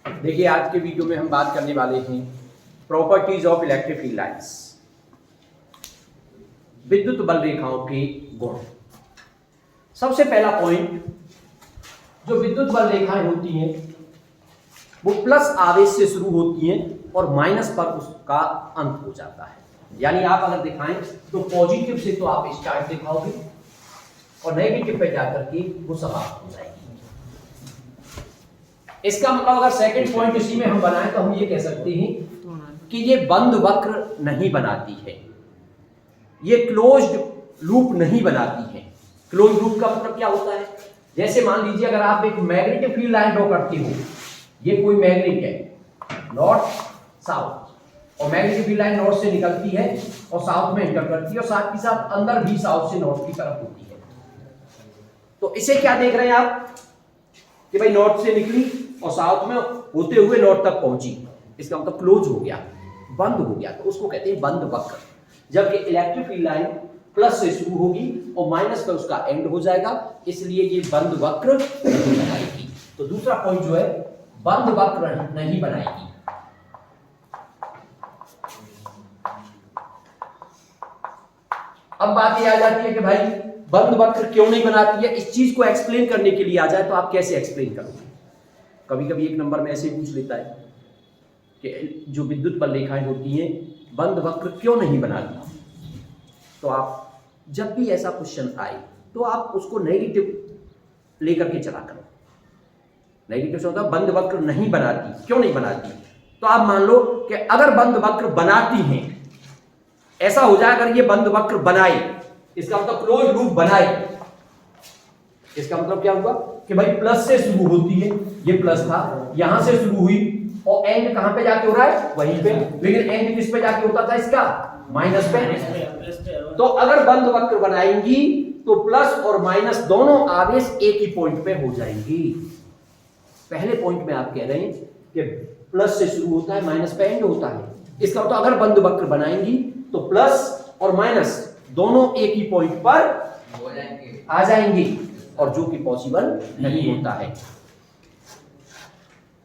देखिए आज के वीडियो में हम बात करने वाले हैं properties of electric field lines, विद्युत बल रेखाओं के गुण। सबसे पहला पॉइंट, जो विद्युत बल रेखाएं होती हैं वो प्लस आवेश से शुरू होती हैं और माइनस पर उसका अंत हो जाता है। यानी आप अगर दिखाएं तो पॉजिटिव से तो आप स्टार्ट दिखाओगे और नेगेटिव पे जाकर के वो समाप्त हो जाएगी। इसका मतलब अगर सेकंड पॉइंट इसी में हम बनाएं तो हम ये कह सकते हैं कि ये बंद वक्र नहीं बनाती है, ये क्लोज्ड लूप नहीं बनाती है। क्लोज्ड लूप का मतलब क्या होता है? जैसे मान लीजिए अगर आप एक मैग्नेटिक फील्ड लाइन ड्रॉ करते हो, ये कोई मैग्नेट है नॉर्थ साउथ, और मैग्नेटिक फील्ड लाइन नॉर्थ से निकलती है और साउथ में एंटर करती है और साथ ही साथ अंदर भी साउथ से नॉर्थ की तरफ होती है। तो इसे क्या देख रहे हैं आप कि भाई नॉर्थ से निकली और साउथ में होते हुए नॉर्थ तक पहुंची, इसका मतलब क्लोज हो गया, बंद हो गया, तो उसको कहते हैं बंद वक्र। जबकि इलेक्ट्रिक फील्ड लाइन प्लस से शुरू होगी और माइनस पर उसका एंड हो जाएगा, इसलिए ये बंद वक्र नहीं बनाएगी। तो दूसरा पॉइंट जो है, बंद वक्र नहीं बनाएगी। अब बात ये आ जाती है कि भाई बंद वक्र क्यों नहीं बनाती है। इस चीज को एक्सप्लेन करने के लिए आ जाए तो आप कैसे एक्सप्लेन करोगे? कभी कभी एक नंबर में ऐसे पूछ लेता है कि जो विद्युत बल रेखाएं होती हैं बंद वक्र क्यों नहीं बनाती। तो आप जब भी ऐसा क्वेश्चन आए तो आप उसको नेगेटिव लेकर के चला करो। नेगेटिव से होता है बंद वक्र नहीं बनाती, क्यों नहीं बनाती। तो आप मान लो कि अगर बंद वक्र बनाती हैं, ऐसा हो जाए अगर ये बंद वक्र बनाए, इसका मतलब क्लोज लूप बनाए, इसका मतलब क्या हुआ कि भाई प्लस से शुरू होती है, ये प्लस था, यहां से शुरू हुई और एंड कहां पे जाके हो रहा है? वहीं पे। लेकिन एंड किस पे जाके होता था इसका? माइनस पे। तो अगर बंद वक्र बनाएंगी तो प्लस और माइनस दोनों आवेश एक ही पॉइंट पे हो जाएंगी। पहले पॉइंट में आप कह रहे हैं कि प्लस से शुरू होता है, माइनस पे एंड होता है। इसका मतलब अगर बंद वक्र बनाएंगी तो प्लस और माइनस दोनों एक ही पॉइंट पर आ जाएंगे, और जो कि पॉसिबल नहीं होता है।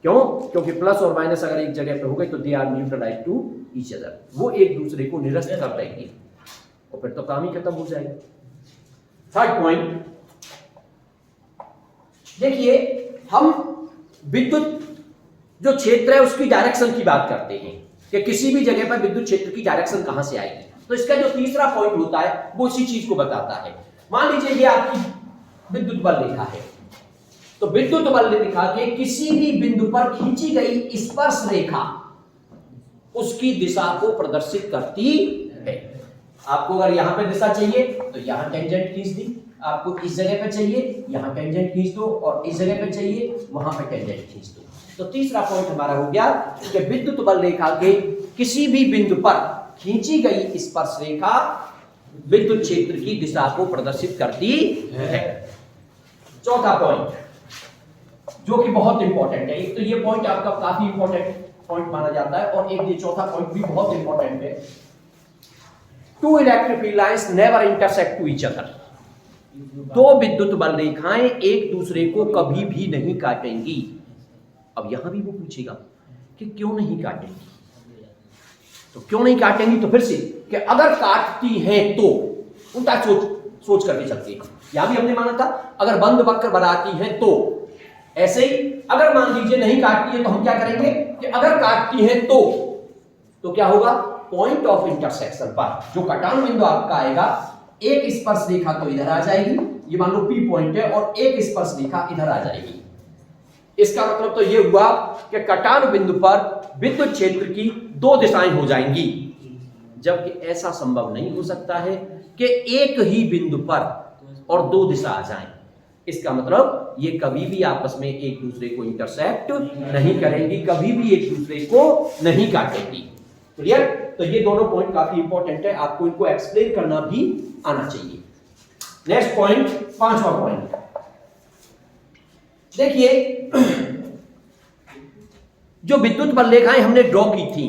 क्यों? क्योंकि प्लस और माइनस अगर एक जगह पे हो गए तो they are neutralize to each other, वो एक दूसरे को निरस्त कर देंगे और फिर तो काम ही खत्म हो जाएगा। थर्ड पॉइंट देखिए, हम विद्युत जो क्षेत्र है उसकी डायरेक्शन की बात करते हैं कि किसी भी जगह पर विद्युत क्षेत्र की डायरेक्शन कहां से आएगी। तो इसका जो तीसरा पॉइंट होता है वो इसी चीज को बताता है। मान लीजिए ये आपकी विद्युत बल रेखा है, तो विद्युत बल रेखा के किसी भी बिंदु पर खींची गई स्पर्श रेखा उसकी दिशा को प्रदर्शित करती है। आपको अगर यहां पे दिशा चाहिए तो यहां टेंजेंट खींच दी, आपको इस जगह पे चाहिए यहां टेंजेंट खींच दो, और इस जगह पे चाहिए वहां पे टेंजेंट खींच दो। तो तीसरा पॉइंट हमारा हो गया कि विद्युत बल रेखा के किसी भी बिंदु पर खींची गई स्पर्श रेखा विद्युत क्षेत्र की दिशा को प्रदर्शित करती है। चौथा पॉइंट जो कि बहुत इंपॉर्टेंट है, एक तो ये पॉइंट आपका काफी इंपॉर्टेंट पॉइंट माना जाता है और एक ये चौथा पॉइंट भी बहुत इंपॉर्टेंट है। Two electric field lines never intersect to each other. दो विद्युत बल रेखाएं एक दूसरे को कभी भी नहीं काटेंगी। अब यहां भी वो पूछेगा कि क्यों नहीं काटेंगी, तो क्यों नहीं काटेंगी, तो फिर से कि अगर काटती हैं तो उल्टा सोच करके चलते हैं। यहां भी हमने माना था अगर बंद वक्र बनाती हैं तो, ऐसे ही अगर मान लीजिए नहीं काटती है तो हम क्या करेंगे कि अगर काटती हैं तो क्या होगा? पॉइंट ऑफ इंटरसेक्शन पर जो कटान बिंदु आपका आएगा, एक स्पर्श रेखा तो इधर आ जाएगी, ये मान लो पी पॉइंट है, और एक स्पर्श रेखा इधर आ जाएगी। इसका मतलब तो ये हुआ कि कटान बिंदु पर विद्युत क्षेत्र की दो दिशाएं हो जाएंगी, जबकि ऐसा संभव नहीं हो सकता है कि एक ही बिंदु पर और दो दिशा आ जाएं। इसका मतलब ये कभी भी आपस में एक दूसरे को इंटरसेक्ट नहीं करेंगी, कभी भी एक दूसरे को नहीं काटेंगी। क्लियर? तो ये दोनों पॉइंट काफी इंपॉर्टेंट है, आपको इनको एक्सप्लेन करना भी आना चाहिए। नेक्स्ट पॉइंट, पांचवा पॉइंट देखिए, जो विद्युत बल रेखाएं हमने ड्रॉ की थी,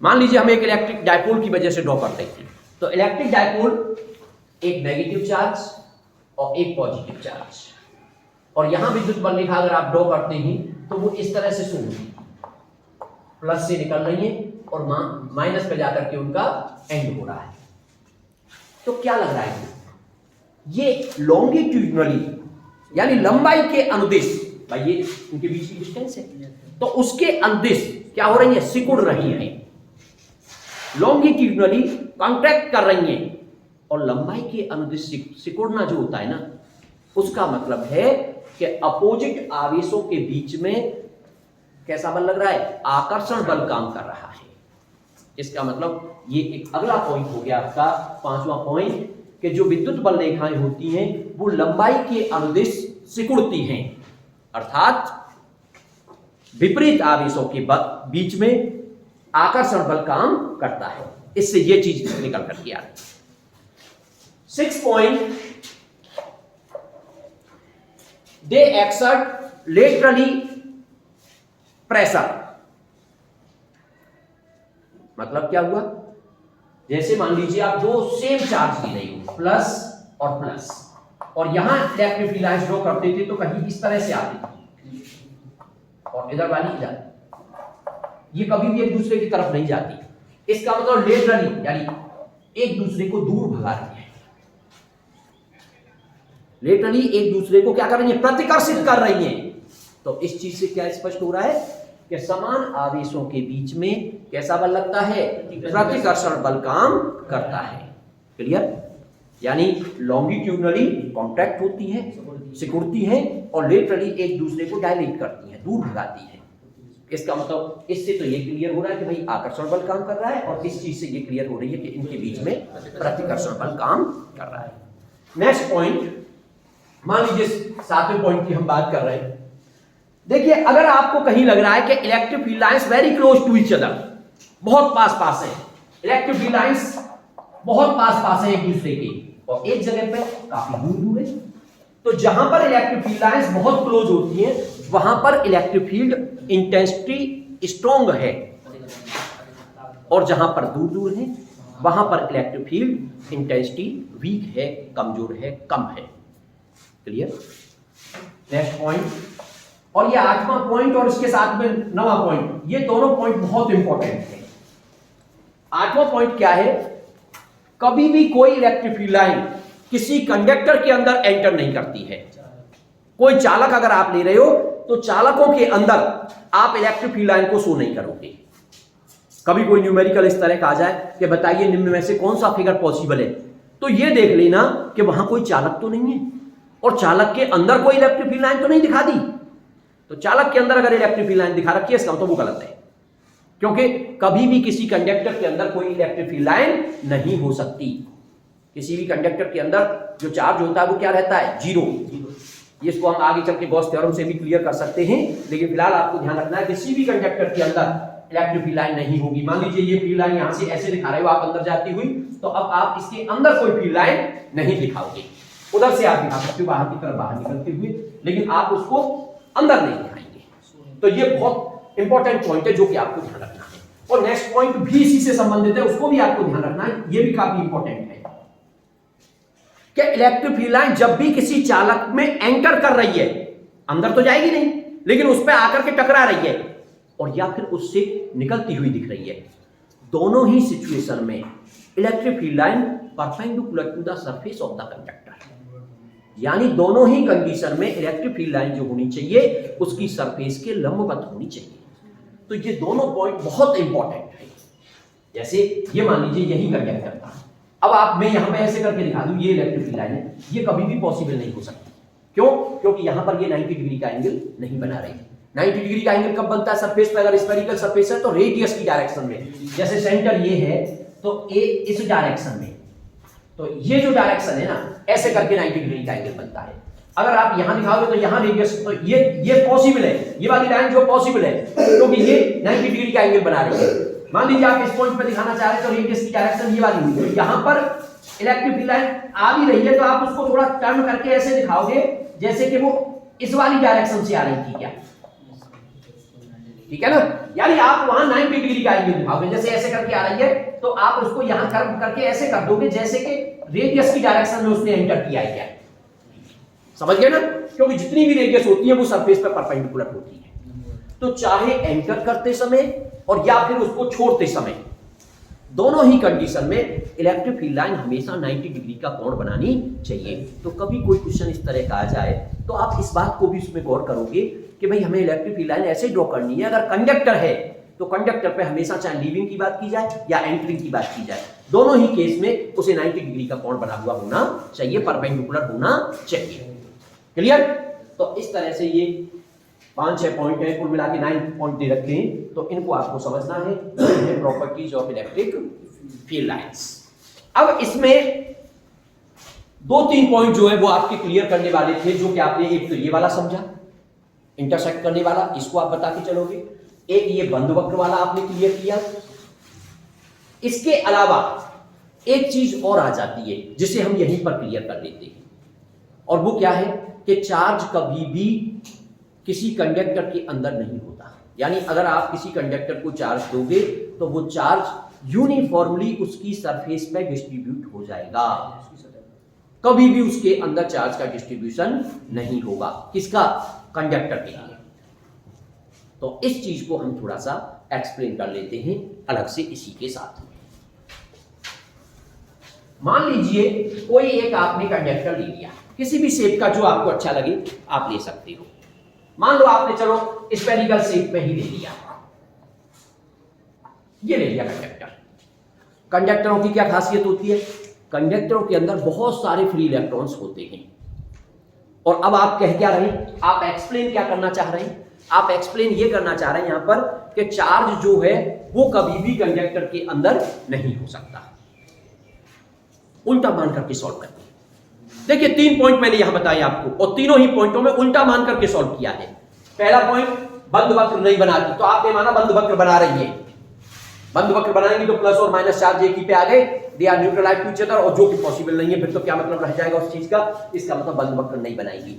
मान लीजिए हम एक इलेक्ट्रिक डायपोल की वजह से ड्रॉ करते थे, तो इलेक्ट्रिक डायपोल एक नेगेटिव चार्ज और एक पॉजिटिव चार्ज, और यहां विद्युत बल रेखा अगर आप ड्रॉ करते हैं तो वो इस तरह से शो होगी, प्लस से निकल रही है और माइनस पे जाकर के उनका एंड हो रहा है। तो क्या लग रहा है, ये लॉन्गिट्यूडनली यानी लंबाई के अनुदिश, भाई ये उनके बीच की डिस्टेंस है, तो उसके अनुदिश क्या हो रही है, सिकुड़ रही है, लॉन्गिट्यूडनली कॉन्ट्रैक्ट कर रही है। और लंबाई के अनुदिश सिकुड़ना जो होता है ना, उसका मतलब है कि अपोजिट आवेशों के बीच में कैसा बल लग रहा है, आकर्षण बल काम कर रहा है। इसका मतलब ये एक अगला पॉइंट हो गया आपका, पांचवा पॉइंट, कि जो विद्युत बल रेखाएं होती हैं वो लंबाई के अनुदिश सिकुड़ती हैं, अर्थात विपरीत आवेशों के बीच में आकर्षण बल काम करता है। इससे ये चीज निकल कर के आ रही है। 6 पॉइंट, दे एक्सर्ट लेटरली प्रेशर। मतलब क्या हुआ, जैसे मान लीजिए आप दो सेम चार्ज ले रही हो, प्लस और प्लस, और यहां इलेक्ट्रिक फील्ड लाइंस ड्रॉ करते थे तो कहीं इस तरह से आती थी और इधर वाली इधर, ये कभी भी एक दूसरे की तरफ नहीं जाती। इसका मतलब लेटरली यानी एक दूसरे को दूर भगा रही है, लेटरली एक दूसरे को क्या कर रही है, प्रतिकर्षित कर रही है। तो इस चीज से क्या स्पष्ट हो रहा है कि समान आवेशों के बीच में कैसा बल लगता है, प्रतिकर्षण बल काम करता है। क्लियर, यानी लॉन्गिट्यूडनली कॉन्ट्रैक्ट होती है, सिकुड़ती है, और लेटरली एक दूसरे को डायलेट करती है, दूर भगाती है। इसका मतलब इससे तो ये क्लियर हो रहा है कि भाई आकर्षण बल काम कर रहा है, और इस चीज से ये क्लियर हो रही है कि इनके बीच में प्रतिकर्षण बल काम कर रहा है। नेक्स्ट पॉइंट, मान लीजिए 7वें पॉइंट की हम बात कर रहे हैं। देखिए, अगर आपको कहीं लग रहा है कि electric field lines very close to each other, बहुत पास पास है, इलेक्ट्रिक फील्ड लाइंस बहुत पास पास है एक दूसरे के, और एक जगह पे काफी दूर दूर है, तो जहां पर इलेक्ट्रिक फील्ड लाइंस बहुत क्लोज होती हैं वहां पर इलेक्ट्रिक फील्ड इंटेंसिटी स्ट्रॉन्ग है, और जहां पर दूर दूर है वहां पर इलेक्ट्रिक फील्ड इंटेंसिटी वीक है, कमजोर है, कम है। क्लियर। नेक्स्ट पॉइंट, और ये 8वां पॉइंट और इसके साथ में 9वां पॉइंट, ये दोनों पॉइंट बहुत इंपॉर्टेंट है। 8वां पॉइंट क्या है, कभी भी कोई इलेक्ट्रिक फील्ड लाइन किसी कंडक्टर के अंदर एंटर नहीं करती है। कोई चालक अगर आप ले रहे हो तो चालकों के अंदर आप इलेक्ट्रिक फील्ड लाइन को शो नहीं करोगे। कभी कोई न्यूमेरिकल इस तरह का आ जाए कि बताइए निम्न में से कौन सा फिगर पॉसिबल है, तो ये देख लेना कि वहां कोई चालक तो नहीं है, और चालक के अंदर कोई इलेक्ट्रिक फील्ड लाइन तो नहीं दिखा दी। तो चालक के अंदर अगर इलेक्ट्रिक फील्ड लाइन दिखा रखी है, इसका मतलब वो गलत है, क्योंकि कभी भी किसी कंडक्टर के अंदर कोई इलेक्ट्रिक फील्ड लाइन नहीं हो सकती। किसी भी कंडक्टर के अंदर जो चार्ज होता है वो क्या रहता है, जीरो। इसको हम आगे चल के गॉस थ्योरम से भी क्लियर कर सकते हैं, लेकिन फिलहाल आपको ध्यान रखना है किसी भी कंडक्टर के अंदर इलेक्ट्रिक फील्ड लाइन नहीं होगी। मान लीजिए ये फील्ड लाइन यहां से ऐसे दिखा रहे हो आप अंदर जाती हुई, तो अब आप इसके अंदर कोई फील्ड लाइन नहीं दिखाओगे, उधर से आप दिखा सकते हो बाहर की तरफ बाहर निकलते हुए, लेकिन आप उसको अंदर नहीं दिखाएंगे। तो ये बहुत इंपॉर्टेंट पॉइंट है जो कि आपको ध्यान रखना है। और नेक्स्ट पॉइंट भी इसी से संबंधित है, उसको भी आपको ध्यान रखना है, ये भी काफी इंपॉर्टेंट है कि इलेक्ट्रिक फील्ड लाइन जब भी किसी चालक में एंटर कर रही है, अंदर तो जाएगी नहीं, लेकिन उस पर आकर के टकरा रही है, और या फिर उससे निकलती हुई दिख रही है, दोनों ही सिचुएशन में electric field line perpendicular to the surface of the conductor, यानी दोनों ही कंडीशन में इलेक्ट्रिक फील्ड लाइन जो होनी चाहिए उसकी सरफेस के लंबवत होनी चाहिए। तो ये दोनों पॉइंट बहुत इंपॉर्टेंट है। जैसे ये मान लीजिए यही कंडक्टर था, अब आप मैं यहां पे ऐसे करके दिखा दूं ये इलेक्ट्रिक फील्ड लाइन है, ये कभी भी पॉसिबल नहीं हो सकती। क्यों? क्योंकि यहां पर ये 90 डिग्री का एंगल नहीं बना रही। 90 डिग्री का एंगल कब बनता है सरफेस पे? अगर स्फेरिकल सरफेस है तो रेडियस की डायरेक्शन में, जैसे सेंटर ये है तो ए इस डायरेक्शन में, तो ये जो डायरेक्शन है ना, ऐसे करके 90 डिग्री का एंगल बनता है। अगर आप यहां दिखाओगे तो यहां रेडियस, तो ये पॉसिबल है, ये वाली लाइन जो पॉसिबल है, क्योंकि ये 90 डिग्री का एंगल बना रही है। मान लीजिए आप इस पॉइंट पे दिखाना चाह रहे हैं तो रेडियस की डायरेक्शन ये वाली हुई, तो यहां पर इलेक्ट्रिक फील्ड लाइन आ भी रही है, तो आप उसको थोड़ा टर्न करके ऐसे दिखाओगे जैसे कि वो इस वाली डायरेक्शन से आ रही थी। क्या ठीक है ना? यानी आप वहां 90 डिग्री का एंगल दिखाओगे, जैसे ऐसे करके आ रही है तो आप उसको यहां कर्व करके ऐसे कर दोगे जैसे कि रेडियस की डायरेक्शन में उसने एंटर किया है। क्या समझ गए ना? क्योंकि जितनी भी रेडियस होती है वो सरफेस पर परपेंडिकुलर होती है। तो चाहे एंटर करते समय और या फिर उसको छोड़ते समय, दोनों ही कंडीशन में इलेक्ट्रिक फील्ड लाइन हमेशा 90 डिग्री का कोण बनानी चाहिए। तो कभी कोई क्वेश्चन इस तरह का आ जाए तो आप इस बात को भी उसमें गौर करोगे कि भाई हमें इलेक्ट्रिक फील्ड लाइन ऐसे ड्रॉ करनी है, अगर कंडक्टर है तो कंडक्टर पे हमेशा चाहे लीविंग की बात की जाए या एंटरिंग की बात की जाए, दोनों ही केस में उसे 90 डिग्री का कोण बना हुआ होना चाहिए, परपेंडिकुलर होना चाहिए। क्लियर? तो इस तरह से ये 5-6 पॉइंट है, कुल मिला के 9 पॉइंट दे रखे हैं, तो इनको आपको समझना है properties of electric field lines. अब इसमें 2-3 पॉइंट जो है वो आपके क्लियर करने वाले थे, जो कि आपने एक तो ये वाला समझा इंटरसेक्ट करने वाला, इसको आप बता के चलोगे, एक ये बंद वक्र वाला आपने क्लियर किया। इसके अलावा एक चीज और आ जाती है जिसे हम यहीं पर क्लियर कर लेते हैं, और वो क्या है कि चार्ज कभी भी किसी कंडक्टर के अंदर नहीं होता। यानी अगर आप किसी कंडक्टर को चार्ज दोगे तो वो चार्ज यूनिफॉर्मली उसकी सरफेस पे डिस्ट्रीब्यूट हो जाएगा, कभी भी उसके अंदर चार्ज का डिस्ट्रीब्यूशन नहीं होगा। किसका? कंडक्टर के लिए। तो इस चीज को हम थोड़ा सा एक्सप्लेन कर लेते हैं अलग से इसी के साथ। मान लीजिए कोई एक आपने कंडक्टर ले लिया, किसी भी शेप का जो आपको अच्छा लगे आप ले सकते हो। मान लो आपने चलो स्फेरिकल शेप में ही ले लिया, ये ले लिया कंडक्टर। कंडक्टरों की क्या खासियत होती है? कंडक्टरों के अंदर बहुत सारे फ्री इलेक्ट्रॉन्स होते हैं। और अब आप कह क्या रहे हैं? आप एक्सप्लेन क्या करना चाह रहे हैं? आप एक्सप्लेन ये करना चाह रहे हैं यहां पर कि चार्ज जो है वो कभी भी कंडक्टर के अंदर नहीं हो सकता। उल्टा मान करके सॉल्व करते हैं। देखिए 3 पॉइंट मैंने यहां बताए आपको, और तीनों ही पॉइंटों में उल्टा मान करके सॉल्व किया है। पहला पॉइंट, बंद वक्र नहीं बनाती, तो आपने माना बंद वक्र बना रही है। बंद वक्र बनाएंगे तो प्लस और माइनस चार्ज एक ही पे आ गए, they are neutralize to each other, और जो कि पॉसिबल नहीं है फिर तो क्या मतलब रह जाएगा उस चीज का? इसका मतलब बंद वक्र नहीं बनाएगी।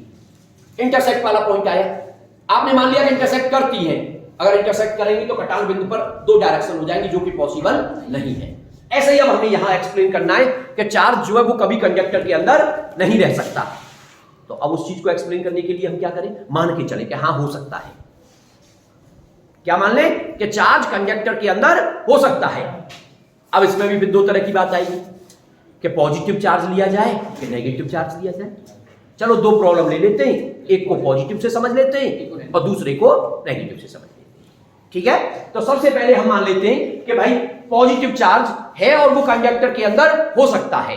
इंटरसेक्ट वाला पॉइंट आया, आपने मान लिया कि इंटरसेक्ट करती है, अगर इंटरसेक्ट करेंगी तो कटान बिंदु पर 2 डायरेक्शन हो जाएंगी, जो कि पॉसिबल नहीं है। ऐसे ही अब हमें यहां एक्सप्लेन करना है कि चार्ज जो है वो कभी कंडक्टर के अंदर नहीं रह सकता। तो अब उस चीज को एक्सप्लेन करने के लिए हम क्या करें? मान के चले कि हाँ हो सकता है। क्या मान लें? कि चार्ज कंडक्टर के अंदर हो सकता है। अब इसमें भी 2 तरह की बात आएगी कि पॉजिटिव चार्ज लिया जाए कि नेगेटिव चार्ज लिया जाए। चलो 2 प्रॉब्लम ले लेते हैं, एक को पॉजिटिव से समझ लेते हैं और दूसरे को नेगेटिव से समझ लेते हैं। ठीक है? तो सबसे पहले हम मान लेते हैं कि भाई पॉजिटिव चार्ज है और वो कंडक्टर के अंदर हो सकता है।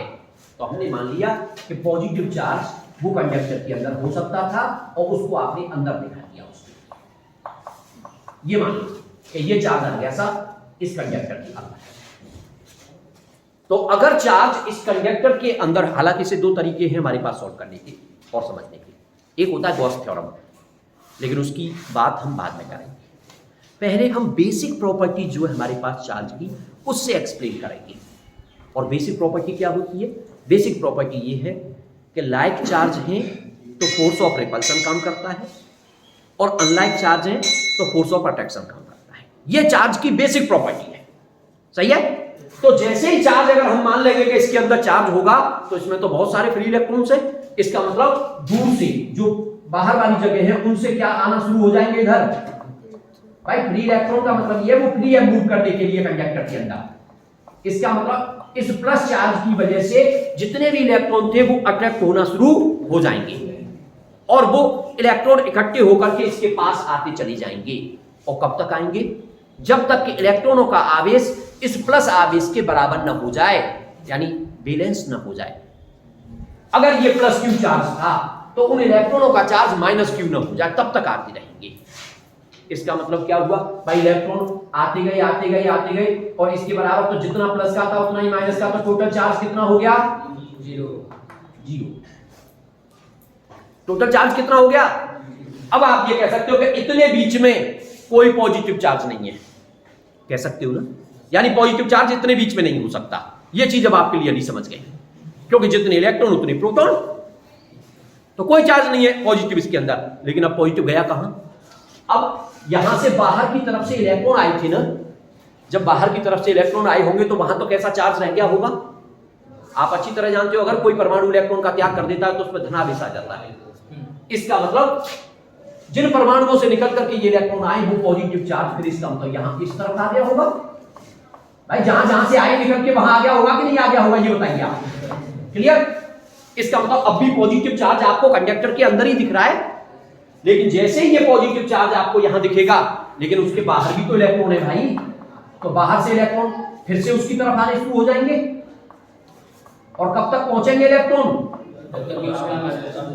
तो हमने मान लिया कि पॉजिटिव चार्ज वो कंडक्टर के अंदर हो सकता था और उसको आपने अंदर दिखा दिया उसके। ये मान लीजिए कि ये चार्ज आ गया सा इस कंडक्टर के अंदर। तो अगर चार्ज इस कंडक्टर के अंदर, हालांकि इसे 2 तरीके हैं हमारे पास सॉल्व करने के और समझने के। एक होता है गॉस थ्योरम, लेकिन उसकी बात हम बाद में करेंगे। पहले हम बेसिक प्रॉपर्टी जो है हमारे पास चार्ज की उससे एक्सप्लेन करेंगे। और बेसिक प्रॉपर्टी क्या होती है? बेसिक प्रॉपर्टी ये है कि लाइक चार्ज है तो फोर्स ऑफ रिपल्सन काम करता है, और अनलाइक चार्ज है तो फोर्स ऑफ अट्रैक्शन काम करता है। ये चार्ज की बेसिक प्रॉपर्टी है। सही है? तो जैसे ही चार्ज अगर हम मान लेंगे कि इसके अंदर चार्ज होगा तो इसमें तो बहुत सारे फ्री इलेक्ट्रॉन्स हैं, इसका मतलब दूर से जो बाहर वाली जगह है उनसे क्या आना शुरू हो जाएंगे इधर। भाई फ्री इलेक्ट्रॉन का मतलब ये वो फ्री है मूव करने के लिए कंडक्टर के अंदर। इसका मतलब इस प्लस चार्ज की वजह से जितने भी इलेक्ट्रॉन थे वो अट्रैक्ट होना शुरू हो जाएंगे और वो इलेक्ट्रॉन इकट्ठे होकर के इसके पास आते चले जाएंगे। और कब तक आएंगे? जब तक कि इलेक्ट्रॉनों का आवेश इस प्लस आवेश के बराबर न हो जाए, यानी बैलेंस न हो जाए। अगर ये प्लस क्यू चार्ज था तो उन इलेक्ट्रॉनों का चार्ज माइनस क्यू न हो जाए, तब तक आते रहेंगे। इसका मतलब क्या हुआ? भाई इलेक्ट्रॉन आते गए आते गए आते गए और इसके बराबर तो जितना प्लस का था उतना ही माइनस का, तो टोटल चार्ज कितना हो गया? 0। टोटल चार्ज कितना हो गया? अब आप ये कह सकते हो कि इतने बीच में कोई पॉजिटिव चार्ज नहीं है, कह सकते हो ना? यानी पॉजिटिव चार्ज इतने बीच में नहीं हो सकता। ये चीज अब आपके लिए नहीं समझ गए, क्योंकि जितने इलेक्ट्रॉन उतने प्रोटॉन, तो कोई चार्ज नहीं है पॉजिटिव इसके अंदर। लेकिन अब पॉजिटिव गया कहां? अब यहां से बाहर की तरफ से इलेक्ट्रॉन आए थे ना, जब बाहर की तरफ से इलेक्ट्रॉन आए होंगे तो वहां तो कैसा चार्ज रह गया होगा? आप अच्छी तरह जानते हो, अगर कोई परमाणु इलेक्ट्रॉन का त्याग कर देता है तो उसमें धनावेश आ जाता है। इसका मतलब जिन परमाणुओं से निकल करके ये इलेक्ट्रॉन आए वो पॉजिटिव चार्ज, फिर इसका मतलब यहां इस तरफ आ गया होगा। भाई जहां जहां से आए निकल के वहां आ गया होगा कि नहीं आ गया होगा, ये बताइए आप। क्लियर? इसका मतलब अब भी पॉजिटिव चार्ज आपको कंडक्टर के अंदर ही दिख रहा है, लेकिन जैसे ही ये पॉजिटिव चार्ज आपको यहां दिखेगा, लेकिन उसके बाहर भी तो इलेक्ट्रॉन है भाई, तो बाहर से इलेक्ट्रॉन फिर से उसकी तरफ आने शुरू हो जाएंगे। और कब तक पहुंचेंगे इलेक्ट्रॉन?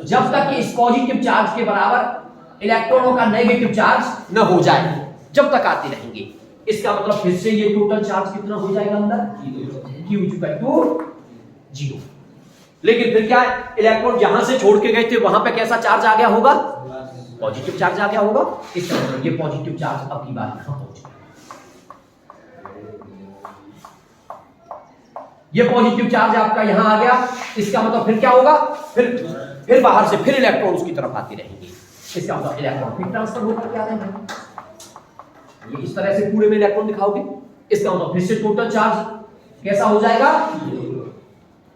जब तक कि इस पॉजिटिव चार्ज के बराबर इलेक्ट्रॉनों का नेगेटिव चार्ज न हो जाए, जब तक आते रहेंगे। इसका मतलब फिर से ये टोटल चार्ज कितना हो जाएगा अंदर? Q equal to 0। लेकिन फिर क्या है, इलेक्ट्रॉन जहां से छोड़ के गए थे वहां पे कैसा चार्ज आ गया होगा? पॉजिटिव चार्ज आ गया होगा। इसका मतलब ये पॉजिटिव चार्ज अब की बार यहां पहुंच गया। ये पॉजिटिव चार्ज आपका यहां आ गया, इसका मतलब फिर क्या होगा? फिर बाहर से फिर इलेक्ट्रॉन उसकी तरफ आते रहेंगे। इसका मतलब इलेक्ट्रॉन फिर ट्रांसफर होकर क्या आएगा? ये इस तरह से पूरे में इलेक्ट्रॉन दिखाओगे, इसका मतलब फिर से टोटल चार्ज कैसा हो जाएगा?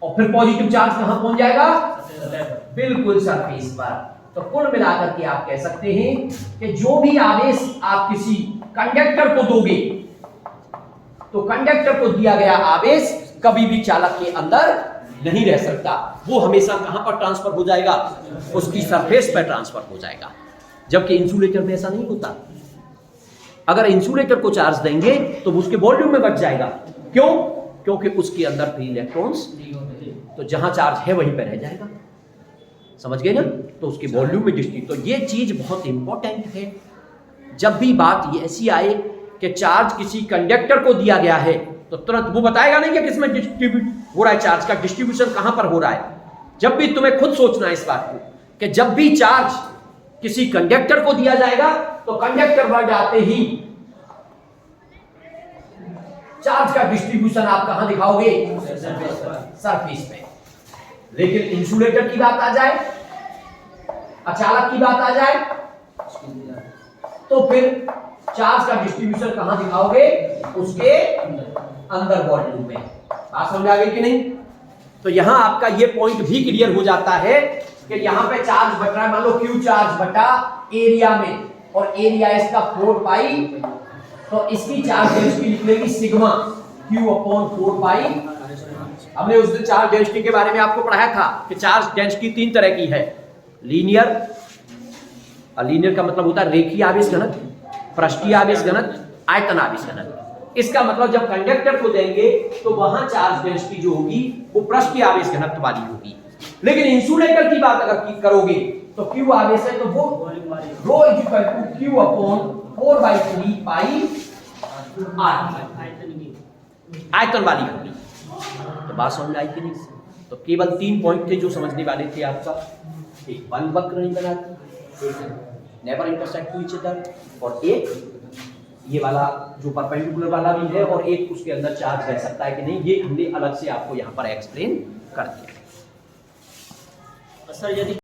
और फिर पॉजिटिव चार्ज कहां पहुंच जाएगा? बिल्कुल सरफेस पर। तो कुल मिलाकर के आप कह सकते हैं कि जो भी आवेश आप किसी कंडक्टर को दोगे, तो कंडक्टर को दिया गया आवेश कभी भी चालक के अंदर नहीं रह सकता, वो हमेशा कहां पर ट्रांसफर हो जाएगा? उसकी सरफेस पर ट्रांसफर हो जाएगा। जबकि इंसुलेटर में ऐसा नहीं होता। अगर इंसुलेटर को चार्ज देंगे तो उसके वॉल्यूम में बढ़ जाएगा। क्यों? क्योंकि उसके अंदर फ्री इलेक्ट्रॉन्स, तो जहां चार्ज है वहीं पर रह जाएगा। समझ गए ना? तो उसके वॉल्यूम में डिस्ट्रीब्यूट, तो ये चीज बहुत इंपॉर्टेंट है। जब भी बात ऐसी आए कि चार्ज किसी कंडक्टर को दिया गया है, तो तुरंत वो बताएगा नहीं कि किसमें डिस्ट्रीब्यूट हो रहा है, चार्ज का डिस्ट्रीब्यूशन कहां पर हो रहा है। जब भी तुम्हें खुद सोचना है इस बात को कि जब भी चार्ज किसी कंडक्टर को दिया जाएगा, तो कंडक्टर वर्ड आते ही चार्ज का डिस्ट्रीब्यूशन आप कहां दिखाओगे? सरफेस पे। लेकिन इंसुलेटर की बात आ जाए, अचालक की बात आ जाए, तो फिर चार्ज का डिस्ट्रीब्यूशन कहां दिखाओगे? उसके अंदर वॉल्यूम में। बात समझ आ गई कि नहीं? तो यहां आपका ये पॉइंट भी क्लियर हो जाता है कि यहां पे चार्ज बट रहा है, मान लो Q चार्ज बटा एरिया में, और एरिया इसका 4 पाई, तो इसकी चार्ज डेंसिटी लिख लेगी सिग्मा Q अपॉन 4 पाई। हमने उस दिन चार्ज डेंसिटी के बारे में आपको पढ़ाया था कि चार्ज डेंसिटी 3 तरह की है, लीनियर, लीनियर का मतलब होता है रेखीय आवेश घनत्व, पृष्ठीय आवेश घनत्व, आयतन आवेश घनत्व। इसका मतलब जब कंडक्टर को देंगे तो वहां चार्ज डेंसिटी जो होगी वो पृष्ठीय आवेश घनत्व वाली होगी। लेकिन इंसुलेटर की बात अगर करोगे तो Q आवेश है तो वो rho equal to Q upon 4/3 pi R, आयतन वाली होगी। तो बात समझ आई कि नहीं? तो केवल 3 पॉइंट थे जो समझने वाले थे आपका। एक वन वक्र नहीं बनाती, never intersect to each other, और एक ये वाला जो परपेंडिकुलर वाला भी है, और एक उसके अंदर चार्ज रह सकता है कि नहीं, ये हमने अलग से आपको यहाँ पर एक्सप्लेन कर दिया। सर यदि